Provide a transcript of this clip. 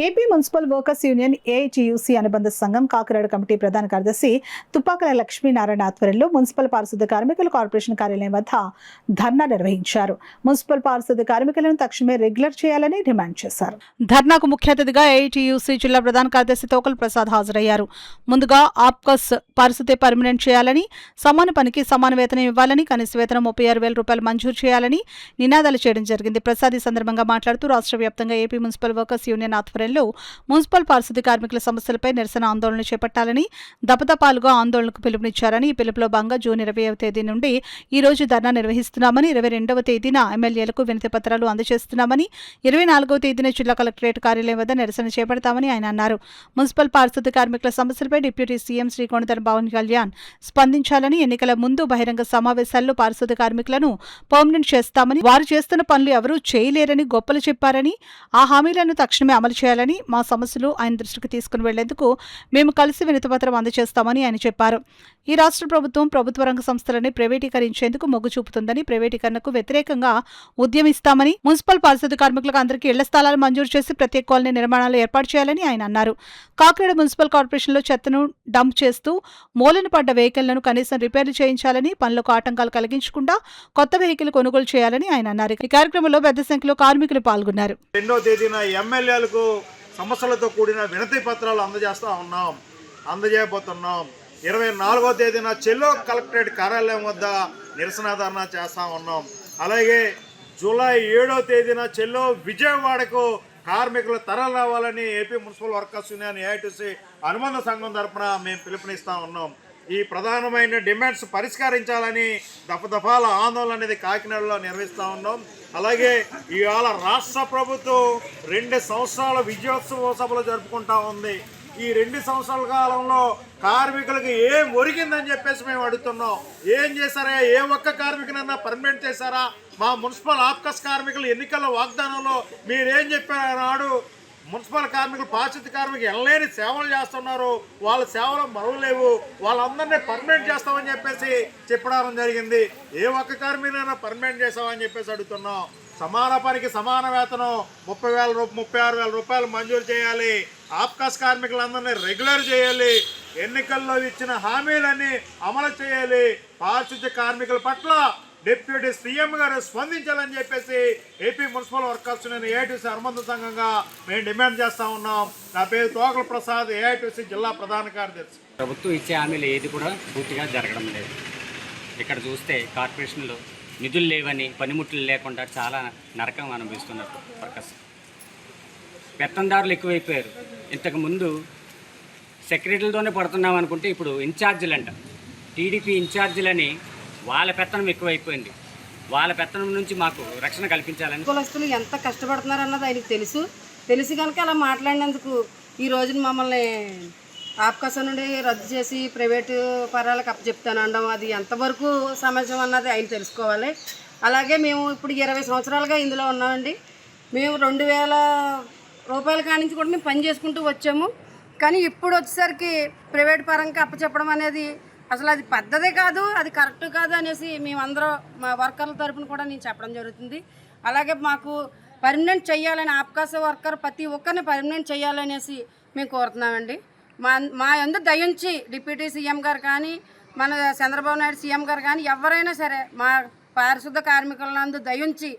AP municipal workers union AITUC అనుబంధ సంఘం Kakinada committee ప్రధాన కార్యదర్శి తుపాకల లక్ష్మీనారాయణ ఆధ్వర్యంలో మున్సిపల్ పారిశుద్ధ కార్మికుల కార్పొరేషన్ కార్యాలయం వద్ద ధర్నా నిర్వహించారు. మున్సిపల్ పారిశుద్ధ కార్మికులను తక్షణమే రెగ్యులర్ చేయాలని డిమాండ్ చేశారు. ధర్నాకు ముఖ్య అతిథిగా ఏఐటీయూసీ జిల్లా ప్రధాన కార్యదర్శి తోకల ప్రసాద్ హాజరయ్యారు. ముందుగా ఆప్కస్ పారిశుద్ధ పర్మనెంట్ చేయాలని, సమాన పనికి సమాన వేతనం ఇవ్వాలని, కనీస వేతనం 36,000 రూపాయలు మంజూరు చేయాలని నినాదాలు చేయడం జరిగింది. ప్రసాద్ ఈ సందర్భంగా మాట్లాడుతూ రాష్ట్ర వ్యాప్తంగా ఏపీ మున్సిపల్ వర్కర్స్ యూనియన్ ఆధ్వర్యంలో మున్సిపల్ పారిశుద్ధ కార్మికుల సమస్యలపై నిరసన ఆందోళన చేపట్టాలని, దపదపాలుగా ఆందోళనకు పిలుపునిచ్చారని, ఈ పిలుపులో భాగంగా జూన్ 20వ తేదీ నుండి ఈ రోజు ధర్నా నిర్వహిస్తున్నామని, 22వ తేదీన ఎమ్మెల్యేలకు వినతి పత్రాలు అందజేస్తున్నామని, 24వ తేదీన జిల్లా కలెక్టరేట్ కార్యాలయం వద్ద నిరసన చేపడతామని ఆయన అన్నారు. మున్సిపల్ పారిశుద్ధ కార్మికుల సమస్యలపై డిప్యూటీ సీఎం శ్రీ కొణిదెల పవన్ కళ్యాణ్ స్పందించాలని, ఎన్నికల ముందు బహిరంగ సమావేశాల్లో పారిశుద్ధ కార్మికులను పర్మనెంట్ చేస్తామని, వారు చేస్తున్న పనులు ఎవరూ చేయలేరని గొప్పలు చెప్పారని, ఆ హామీలను తక్షణమే అమలు చేయాలని, మా సమస్యలు ఆయన దృష్టికి తీసుకుని వెళ్లేందుకు మేము కలిసి వినతిపత్రం అందజేస్తామని ఆయన చెప్పారు. ఈ రాష్ట్ర ప్రభుత్వం ప్రభుత్వ రంగ సంస్థలని ప్రైవేటీకరించేందుకు మొగ్గు చూపుతుందని, ప్రైవేటీకరణకు వ్యతిరేకంగా ఉద్యమిస్తామని, మున్సిపల్ పారిశుద్ధ కార్మికులకు అందరికీ ఇళ్ల స్థలాలు మంజూరు చేసి ప్రత్యేక కాలనీ నిర్మాణాలు ఏర్పాటు చేయాలని ఆయన అన్నారు. కాకినాడ మున్సిపల్ కార్పొరేషన్లో చెత్తను డంప్ చేస్తూ మూలన పడ్డ వెహికల్లను కనీసం రిపేర్లు చేయించాలని, పనులకు ఆటంకాలు కలిగించకుండా కొత్త వెహికల్ కొనుగోలు చేయాలని ఆయన అన్నారు. ఈ కార్యక్రమంలో పెద్ద సంఖ్యలో కార్మికులు పాల్గొన్నారు. 2వ తేదీన ఎమ్మెల్యేలకు సమస్యలతో కూడిన వినతి పత్రాలు అందజేయబోతున్నాం. 24వ తేదీన చెల్లో కలెక్టరేట్ కార్యాలయం వద్ద నిరసన ధర్నా చేస్తా ఉన్నాం. అలాగే జూలై 7వ తేదీన చెల్లో విజయవాడకు కార్మికులు తరలి రావాలని AP municipal workers union AITC అనుబంధ సంఘం తరఫున మేము పిలుపునిస్తా ఉన్నాం. ఈ ప్రధానమైన డిమాండ్స్ పరిష్కరించాలని దఫదఫాల ఆందోళన అనేది కాకినాడలో నిర్వహిస్తూ ఉన్నాం. అలాగే ఇవాళ రాష్ట్ర ప్రభుత్వం 2 సంవత్సరాల విజయోత్సవ సభలు జరుపుకుంటా ఉంది. ఈ 2 సంవత్సరాల కాలంలో కార్మికులకు ఏం ఒరిగిందని చెప్పేసి మేము అడుగుతున్నాం. ఏం చేశారా? ఏ ఒక్క కార్మికునన్నా పర్మనెంట్ చేశారా? మా మున్సిపల్ ఆప్కస్ కార్మికులు ఎన్నికల వాగ్దానంలో మీరేం చెప్పారు? నాడు మున్సిపల్ కార్మికులు పారిశుద్ధ కార్మికులు ఎనలేని సేవలు చేస్తున్నారు, వాళ్ళ సేవలు మరవలేవు, వాళ్ళందరినీ పర్మనెంట్ చేస్తామని చెప్పేసి చెప్పడం జరిగింది. ఏ ఒక్క కార్మికులైనా పర్మనెంట్ చేస్తామని చెప్పేసి అడుగుతున్నాం. సమాన పనికి సమాన వేతనం 36,000 రూపాయలు మంజూరు చేయాలి. ఆప్కాస్ కార్మికులందరినీ రెగ్యులర్ చేయాలి. ఎన్నికల్లో ఇచ్చిన హామీలన్నీ అమలు చేయాలి. పారిశుద్ధ కార్మికుల పట్ల డిప్యూటీ సీఎం గారు స్పందించాలని చెప్పేసి AP municipal workers union AITC అనుబంధ సంఘంగా మేము డిమాండ్ చేస్తూ ఉన్నాం. నా పేరు తోకల ప్రసాద్, ఏఐటీసీ జిల్లా ప్రధాన కార్యదర్శి. ప్రభుత్వం ఇచ్చే హామీలు ఏది కూడా పూర్తిగా జరగడం లేదు. ఇక్కడ చూస్తే కార్పొరేషన్లో నిధులు లేవని, పనిముట్లు లేకుండా చాలా నరకం అనుభవిస్తున్నారు వర్కర్స్. పెత్తందారులు ఎక్కువైపోయారు. ఇంతకుముందు సెక్రటరీలతోనే పడుతున్నాం అనుకుంటే ఇప్పుడు ఇన్ఛార్జీలంట, టీడీపీ ఇన్ఛార్జీలని వాళ్ళ పెత్తనం ఎక్కువైపోయింది. వాళ్ళ పెత్తనం నుంచి మాకు రక్షణ కల్పించాలని కులస్తులు ఎంత కష్టపడుతున్నారన్నది ఆయనకు తెలిసి కనుక అలా మాట్లాడినందుకు ఈ రోజున మమ్మల్ని ఆప్కాస్ నుండి రద్దు చేసి ప్రైవేటు పరాలకు అప్పచెప్తాను అనడం అది ఎంతవరకు సమాజం అన్నది ఆయన తెలుసుకోవాలి. అలాగే మేము ఇప్పుడు 20 సంవత్సరాలుగా ఇందులో ఉన్నామండి. మేము 2,000 రూపాయల కానించి కూడా మేము పని చేసుకుంటూ వచ్చాము. కానీ ఇప్పుడు వచ్చేసరికి ప్రైవేట్ పరంగా అప్పచెప్పడం అనేది అసలు అది పద్ధతే కాదు, అది కరెక్ట్ కాదు అనేసి మేమందరం మా వర్కర్ల తరఫున కూడా నేను చెప్పడం జరుగుతుంది. అలాగే మాకు పర్మనెంట్ చేయాలని, ఆప్కాస్ వర్కర్ ప్రతి ఒక్కరిని పర్మనెంట్ చేయాలనేసి మేము కోరుతున్నామండి. మా యందు దయించి డిప్యూటీ సీఎం గారు కానీ, మన చంద్రబాబు నాయుడు సీఎం గారు కానీ ఎవరైనా సరే మా పారిశుద్ధ కార్మికులందు దయించి